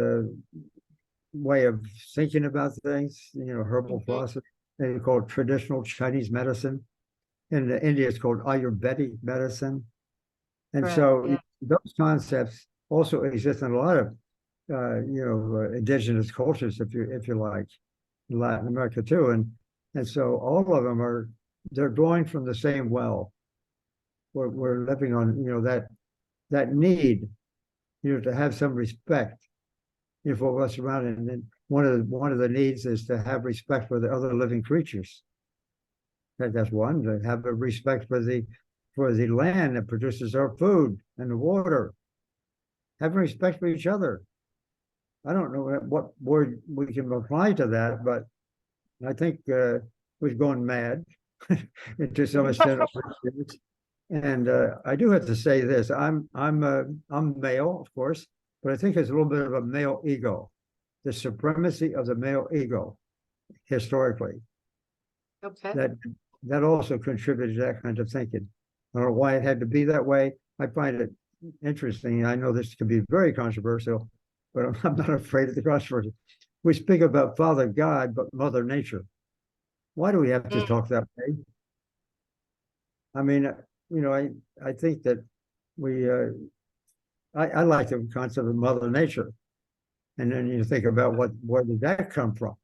way of thinking about things, herbal philosophy. They call it traditional Chinese medicine. In India, it's called Ayurvedic medicine. And those concepts also exist in a lot of, indigenous cultures, if you like, in Latin America too. And so all of them they're drawing from the same well. We're living on, that need, to have some respect, for what's around. And one of the needs is to have respect for the other living creatures. That's one, to have a respect for the land that produces our food and the water. Having respect for each other. I don't know what word we can apply to that, but I think we've gone mad to some extent. And I do have to say this: I'm male, of course, but I think there's a little bit of a male ego, the supremacy of the male ego, historically. Okay. That also contributed to that kind of thinking. I don't know why it had to be that way. I find it interesting. I know this can be very controversial, but I'm not afraid of the controversy. We speak about Father God, but Mother Nature. Why do we have to talk that way? I mean, I think that I like the concept of Mother Nature. And then you think about where did that come from?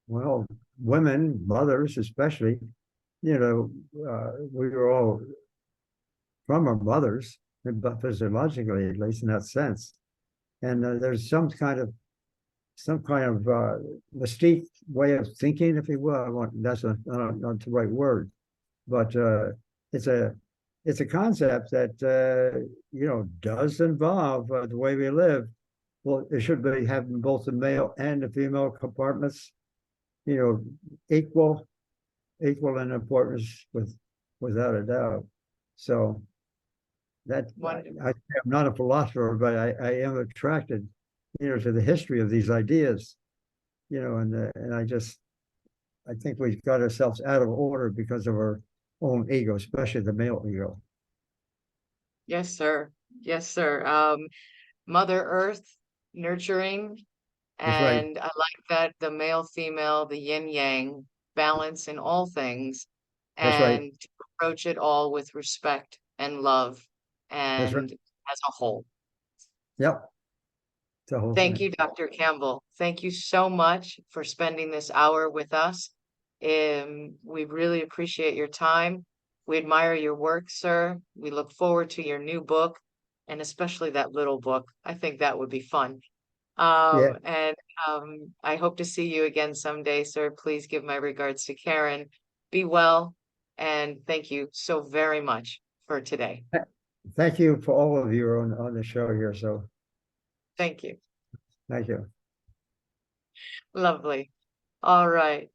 Well, women, mothers especially, we were all from our mothers, physiologically, at least in that sense. And there's some kind of mystique way of thinking, if you will. That's not the right word, but it's a concept that does involve the way we live. Well, it should be having both the male and the female compartments, equal in importance, without a doubt. So that I'm not a philosopher, but I am attracted, to the history of these ideas, and I think we've got ourselves out of order because of our own ego, especially the male ego. Yes, sir. Yes, sir. Mother Earth, nurturing, That's right. and I like that the male, female, the yin yang balance in all things, That's right. and to approach it all with respect and love That's right. and as a whole. Yep. The whole Thank thing. you, Dr. Campbell. Thank you so much for spending this hour with us. We really appreciate your time. We admire your work, sir. We look forward to your new book, and especially that little book. I think that would be fun. Yeah. And I hope to see you again someday, sir. Please give my regards to Karen. Be well, and thank you so very much for today. Thank you for all of you on the show here. So Thank you. thank you. Lovely. All right.